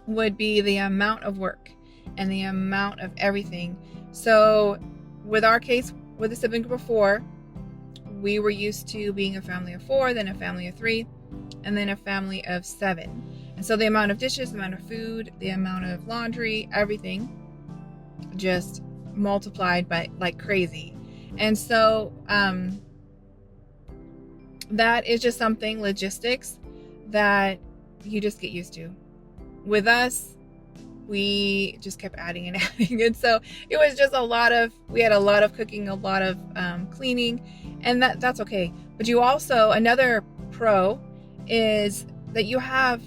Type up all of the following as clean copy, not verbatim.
would be the amount of work and the amount of everything. So with our case, with a sibling group of 4, we were used to being a family of 4, then a family of 3, and then a family of 7. And so the amount of dishes, the amount of food, the amount of laundry, everything just multiplied by like crazy. And so that is just something, logistics, that you just get used to. With us, we just kept adding and adding. And so it was just we had a lot of cooking, a lot of cleaning, and that's okay. But you also, another pro is that you have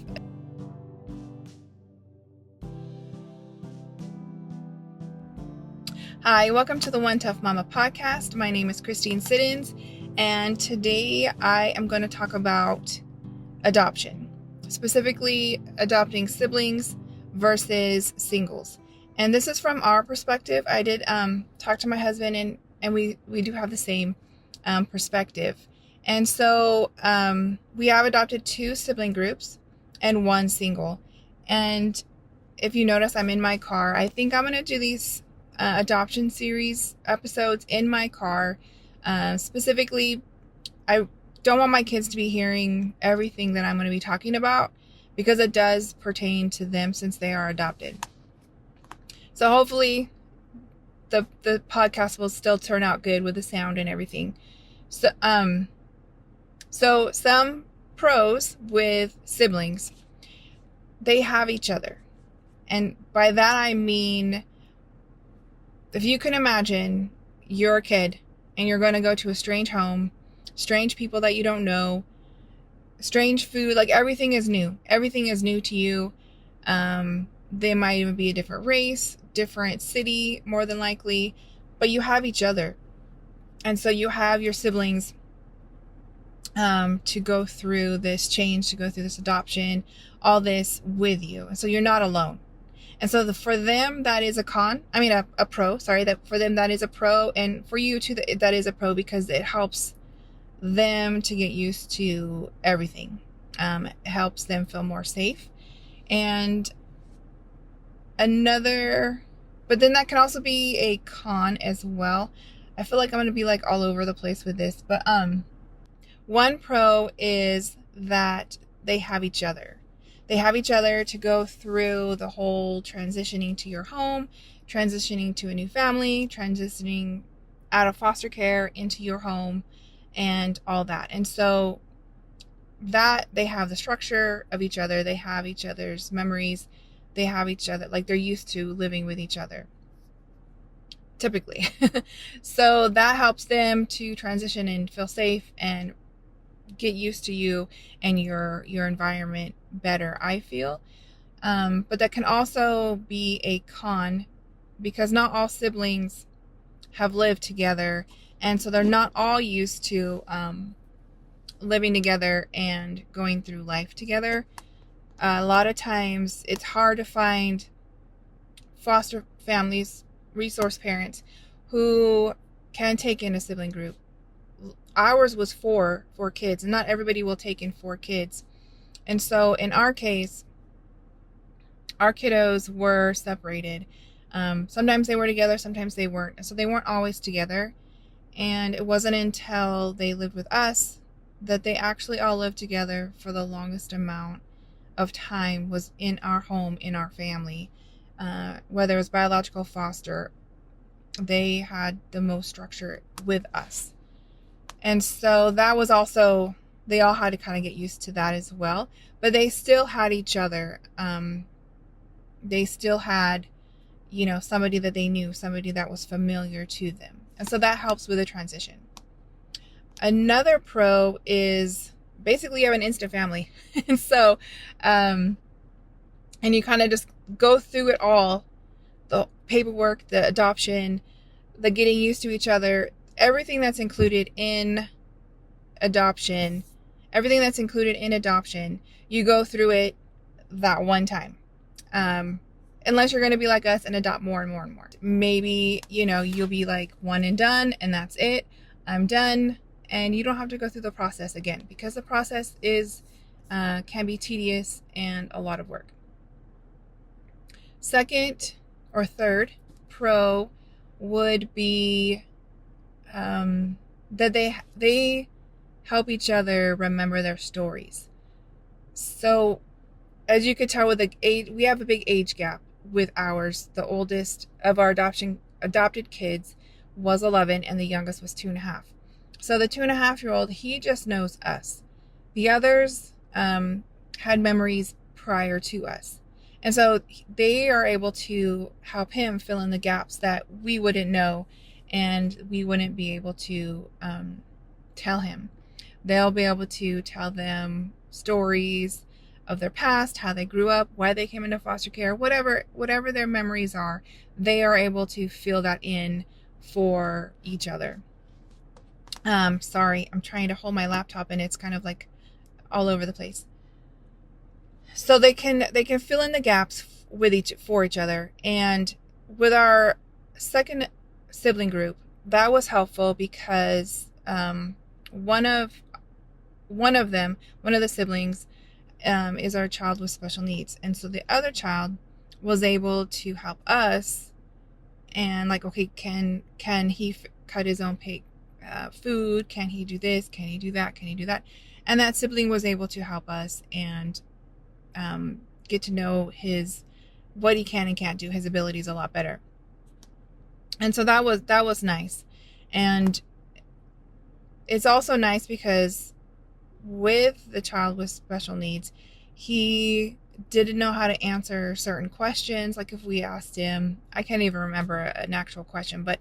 Hi, welcome to the One Tough Mama podcast. My name is Christine Siddons, and today I am going to talk about adoption, specifically adopting siblings versus singles. And this is from our perspective. I did talk to my husband, and we do have the same perspective. And so we have adopted 2 sibling groups and 1 single. And if you notice, I'm in my car. I think I'm going to do these adoption series episodes in my car. Specifically, I don't want my kids to be hearing everything that I'm going to be talking about, because it does pertain to them since they are adopted. So hopefully the podcast will still turn out good with the sound and everything. So some pros with siblings, they have each other. And by that I mean, if you can imagine you're a kid and you're going to go to a strange home, strange people that you don't know, strange food, like everything is new. Everything is new to you. They might even be a different race, different city, more than likely, but you have each other. And so you have your siblings to go through this change, to go through this adoption, all this with you. And so you're not alone. And so for them, that is a pro, that for them, that is a pro. And for you too, that is a pro, because it helps them to get used to everything. It helps them feel more safe. And but then that can also be a con as well. I feel like I'm going to be like all over the place with this, but one pro is that they have each other. They have each other to go through the whole transitioning to your home, transitioning to a new family, transitioning out of foster care into your home, and all that. And so that they have the structure of each other, they have each other's memories, they have each other, like they're used to living with each other, typically. So that helps them to transition and feel safe and get used to you and your environment better, I feel. But that can also be a con, because not all siblings have lived together, and so they're not all used to living together and going through life together. A lot of times it's hard to find foster families, resource parents, who can take in a sibling group. Ours was 4 kids, and not everybody will take in 4 kids. And so in our case, our kiddos were separated. Sometimes they were together, sometimes they weren't. So they weren't always together. And it wasn't until they lived with us that they actually all lived together for the longest amount of time, was in our home, in our family. Whether it was biological, foster, they had the most structure with us. And so that was also, they all had to kind of get used to that as well. But they still had each other. They still had, somebody that they knew, somebody that was familiar to them. And so that helps with the transition. Another pro is basically you have an instant family. And so, and you kind of just go through it all, the paperwork, the adoption, the getting used to each other, everything that's included in adoption, you go through it that one time. Unless you're going to be like us and adopt more and more and more. Maybe, you'll be like one and done, and that's it. I'm done. And you don't have to go through the process again, because the process can be tedious and a lot of work. Second or third pro would be that they help each other remember their stories. So as you could tell with the age, we have a big age gap with ours. The oldest of our adopted kids was 11 and the youngest was 2.5. So the 2.5-year-old, he just knows us. The others had memories prior to us. And so they are able to help him fill in the gaps that we wouldn't know and we wouldn't be able to tell him. They'll be able to tell them stories of their past, how they grew up, why they came into foster care, whatever their memories are, they are able to fill that in for each other. Sorry, I'm trying to hold my laptop and it's kind of like all over the place. So they can fill in the gaps for each other. And with our second sibling group, that was helpful because one of the siblings is our child with special needs, and so the other child was able to help us and like, okay, can he cut his own food? Can he do this? Can he do that? Can he do that? And that sibling was able to help us and get to know what he can and can't do, his abilities a lot better. And so that was nice. And it's also nice because with the child with special needs, he didn't know how to answer certain questions. Like if we asked him, I can't even remember an actual question, but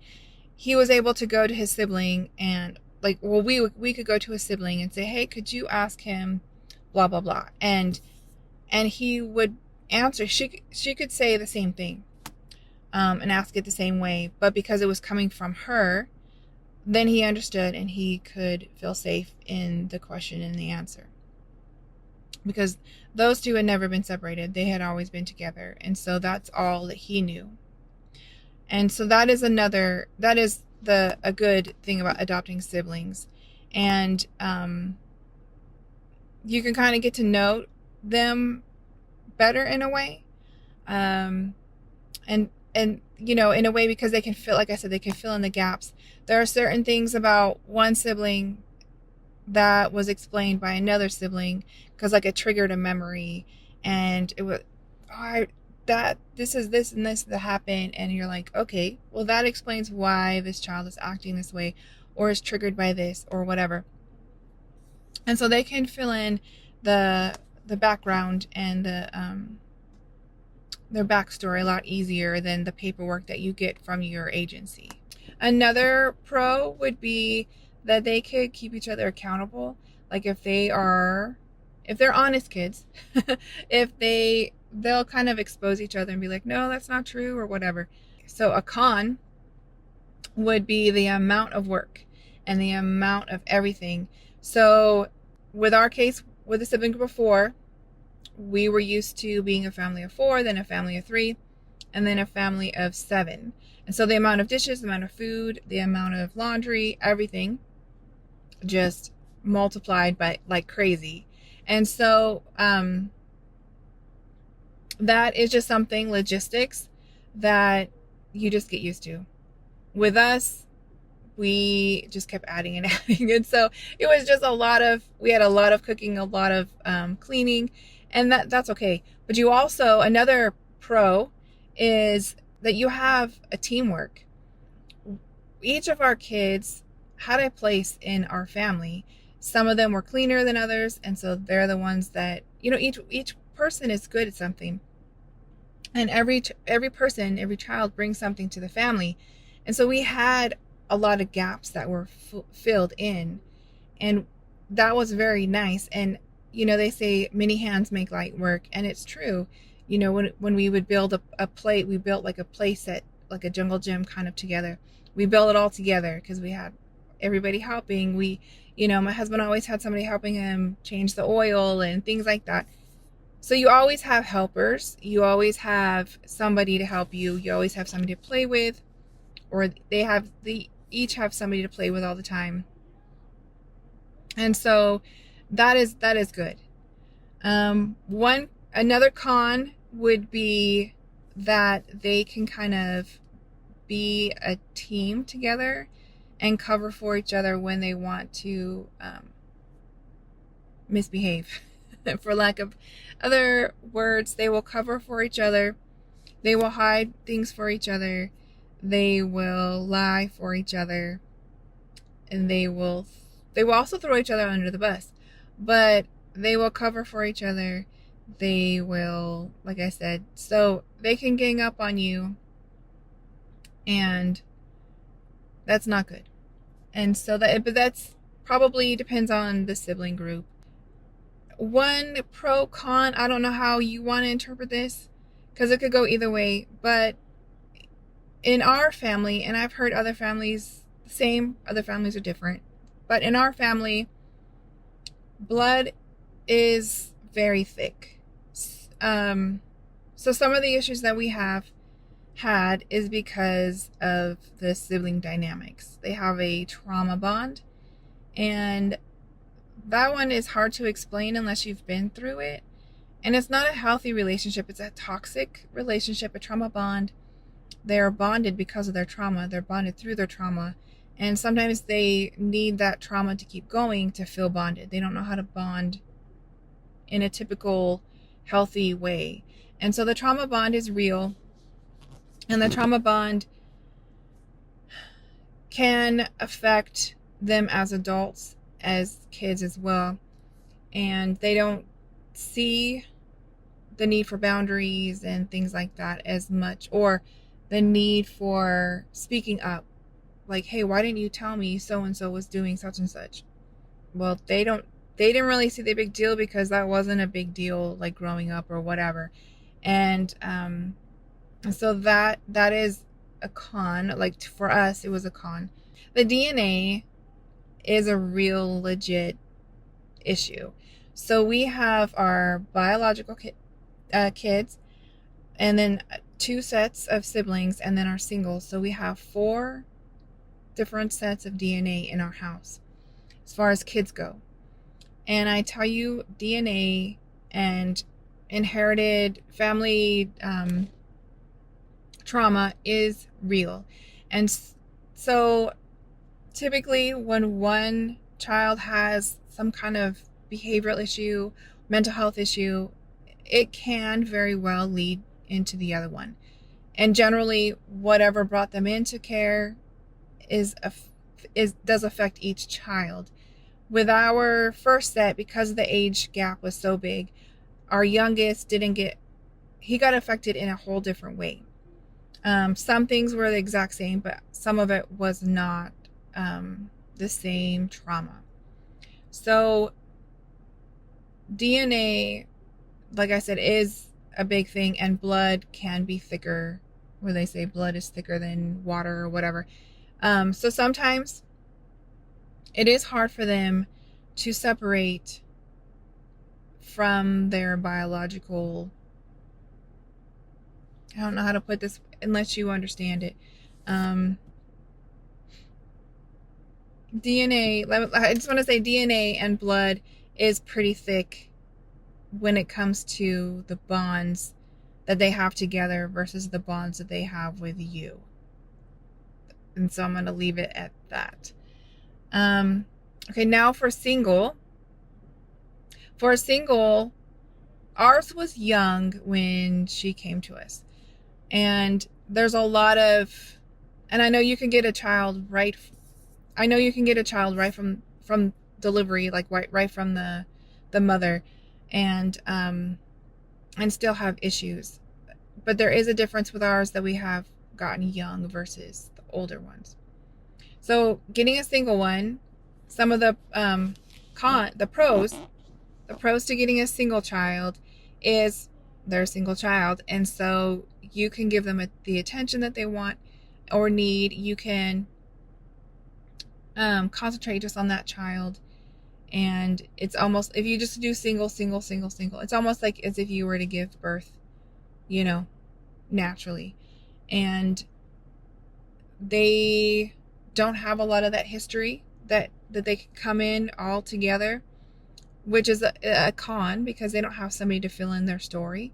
he was able to go to his sibling and like, well, we could go to a sibling and say, hey, could you ask him blah, blah, blah. And he would answer. She could say the same thing and ask it the same way. But because it was coming from her, then he understood and he could feel safe in the question and the answer. Because those two had never been separated. They had always been together. And so that's all that he knew. And so that is a good thing about adopting siblings. And you can kind of get to know them better in a way. And you know, in a way, because they can fill, like I said, they can fill in the gaps. There are certain things about one sibling that was explained by another sibling because like it triggered a memory, and it was this is this and this that happened, and you're like, okay, well that explains why this child is acting this way or is triggered by this or whatever. And so they can fill in the background and their backstory a lot easier than the paperwork that you get from your agency. Another pro would be that they could keep each other accountable. Like if they're honest kids, they'll kind of expose each other and be like, no, that's not true or whatever. So a con would be the amount of work and the amount of everything. So with our case, with the sibling group of 4, we were used to being a family of 4, then a family of 3, and then a family of 7. And so the amount of dishes, the amount of food, the amount of laundry, everything just multiplied by like crazy. And so that is just something, logistics, that you just get used to. With us, we just kept adding and adding. And so it was just we had a lot of cooking, a lot of cleaning, and that's okay. But you also, another pro is that you have a teamwork. Each of our kids had a place in our family. Some of them were cleaner than others, and so they're the ones that, you know, each person is good at something. And every child brings something to the family. And so we had a lot of gaps that were filled in, and that was very nice. And you know, they say many hands make light work, and it's true. You know, when we would build a plate, we built like a play set, like a jungle gym kind of together. We built it all together because we had everybody helping. You know, my husband always had somebody helping him change the oil and things like that. So you always have helpers. You always have somebody to help you. You always have somebody to play with, or they each have somebody to play with all the time. And so that is good. Another con would be that they can kind of be a team together and cover for each other when they want to misbehave. For lack of other words, they will cover for each other. They will hide things for each other. They will lie for each other. And they will also throw each other under the bus. But they will cover for each other. They will, like I said, so they can gang up on you. And that's not good. And so but that's probably depends on the sibling group. One pro con, I don't know how you want to interpret this, because it could go either way, but in our family, and I've heard other families the same, other families are different, but in our family, blood is very thick. So some of the issues that we have had is because of the sibling dynamics. They have a trauma bond, and that one is hard to explain unless you've been through it. And it's not a healthy relationship. It's a toxic relationship, a trauma bond. They're bonded because of their trauma. They're bonded through their trauma. And sometimes they need that trauma to keep going to feel bonded. They don't know how to bond in a typical healthy way. And so the trauma bond is real. And the trauma bond can affect them as adults, as kids as well. And they don't see the need for boundaries and things like that as much, or the need for speaking up. Like, hey, why didn't you tell me so and so was doing such and such? Well, they didn't really see the big deal because that wasn't a big deal, like growing up or whatever. And so that is a con. Like for us, it was a con. The DNA is a real legit issue. So we have our biological kids, and then 2 sets of siblings, and then our singles. So we have 4 different sets of DNA in our house as far as kids go. And I tell you, DNA and inherited family trauma is real. And so typically when one child has some kind of behavioral issue, mental health issue, it can very well lead into the other one. And generally, whatever brought them into care does affect each child. With our first set, because the age gap was so big, our youngest he got affected in a whole different way. Some things were the exact same, but some of it was not the same trauma. So DNA, like I said, is a big thing, and blood can be thicker, where they say blood is thicker than water or whatever. So sometimes it is hard for them to separate from their biological, I don't know how to put this unless you understand it. DNA, I just want to say DNA and blood is pretty thick when it comes to the bonds that they have together versus the bonds that they have with you. And so I'm going to leave it at that. Okay, now for single. For a single, ours was young when she came to us. And there's a lot of, and I know you can get a child right from delivery, like right from the mother, and still have issues. But there is a difference with ours that we have gotten young versus the older ones. So getting a single one, some of the pros to getting a single child is they're a single child, and so you can give them the attention that they want or need. You can concentrate just on that child, and it's almost, if you just do single, it's almost like as if you were to give birth, naturally. And they don't have a lot of that history that they can come in all together, which is a con because they don't have somebody to fill in their story.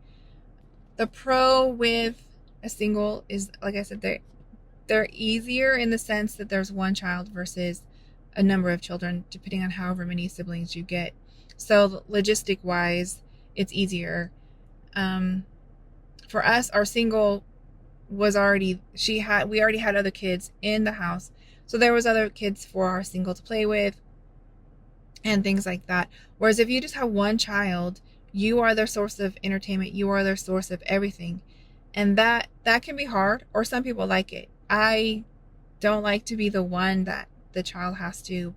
The pro with a single is, like I said, they're easier in the sense that there's one child versus a number of children, depending on however many siblings you get. So logistic wise, it's easier. For us, our single was already, we already had other kids in the house. So there was other kids for our single to play with and things like that. Whereas if you just have one child, you are their source of entertainment. You are their source of everything. And that can be hard, or some people like it. I don't like to be the one that the child has to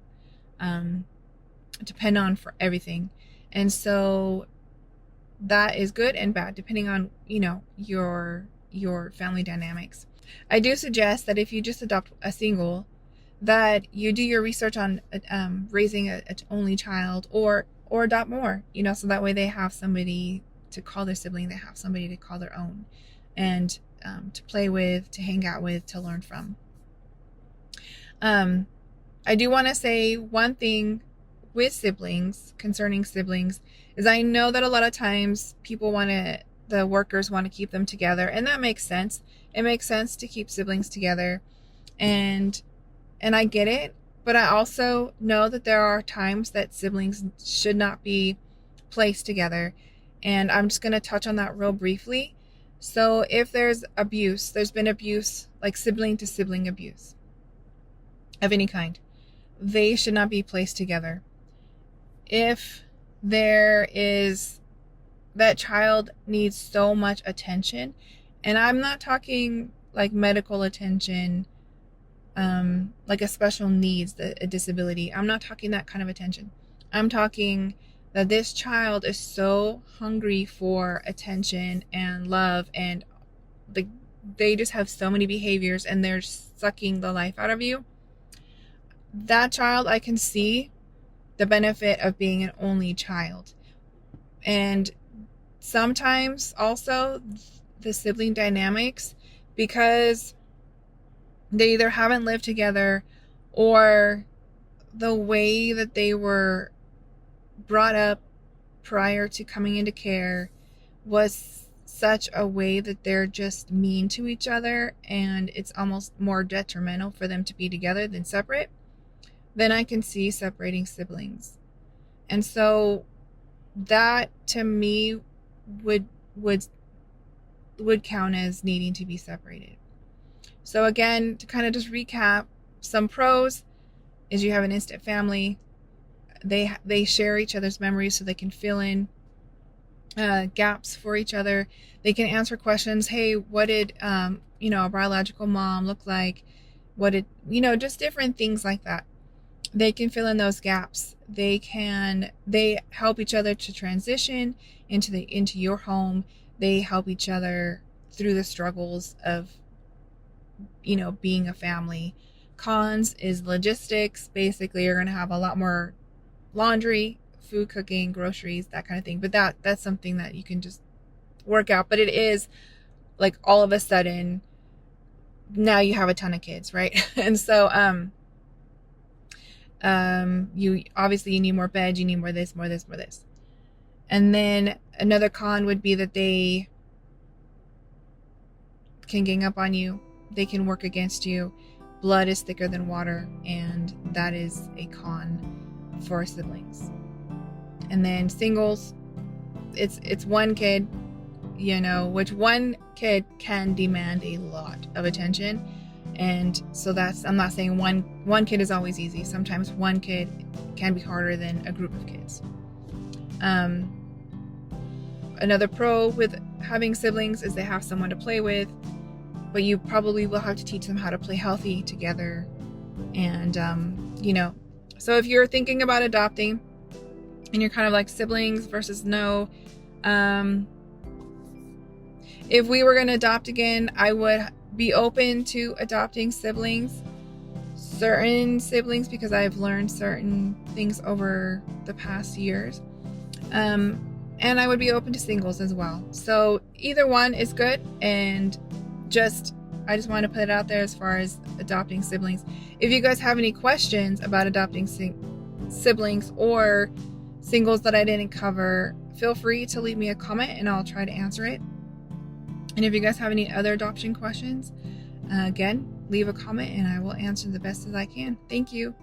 depend on for everything. And so that is good and bad depending on, your family dynamics. I do suggest that if you just adopt a single, that you do your research on raising an only child, or adopt more, so that way they have somebody to call their sibling, they have somebody to call their own, and to play with, to hang out with, to learn from. I do want to say one thing with siblings, concerning siblings, is I know that a lot of times the workers want to keep them together, and that makes sense. It makes sense to keep siblings together, and I get it, but I also know that there are times that siblings should not be placed together, and I'm just going to touch on that real briefly. So if there's been abuse, like sibling to sibling abuse of any kind, they should not be placed together. If there is, that child needs so much attention, and I'm not talking like medical attention, like a special needs, a disability. I'm not talking that kind of attention. I'm talking that this child is so hungry for attention and love, and they just have so many behaviors, and they're sucking the life out of you. That child, I can see the benefit of being an only child. And sometimes also the sibling dynamics, because they either haven't lived together, or the way that they were brought up prior to coming into care was such a way that they're just mean to each other, and it's almost more detrimental for them to be together than separate, then I can see separating siblings. And so that to me would count as needing to be separated. So again, to kind of just recap, some pros is you have an instant family. They share each other's memories, so they can fill in gaps for each other. They can answer questions. Hey, what did a biological mom look like? What did just different things like that. They can fill in those gaps. They help each other to transition into your home. They help each other through the struggles of being a family. Cons is logistics. Basically, you're going to have a lot more laundry, food cooking, groceries, that kind of thing. But that's something that you can just work out. But it is like all of a sudden now you have a ton of kids, right? And so you need more beds, you need more this. And then another con would be that they can gang up on you. They can work against you. Blood is thicker than water, and that is a con for siblings. And then singles, it's one kid, which one kid can demand a lot of attention. And so I'm not saying one kid is always easy. Sometimes one kid can be harder than a group of kids. Another pro with having siblings is they have someone to play with, but you probably will have to teach them how to play healthy together. And, so if you're thinking about adopting and you're kind of like siblings versus no, if we were going to adopt again, I would be open to adopting certain siblings, because I've learned certain things over the past years. And I would be open to singles as well. So either one is good. And I just want to put it out there as far as adopting siblings. If you guys have any questions about adopting siblings or singles that I didn't cover, feel free to leave me a comment and I'll try to answer it. And if you guys have any other adoption questions, again, leave a comment and I will answer the best as I can. Thank you.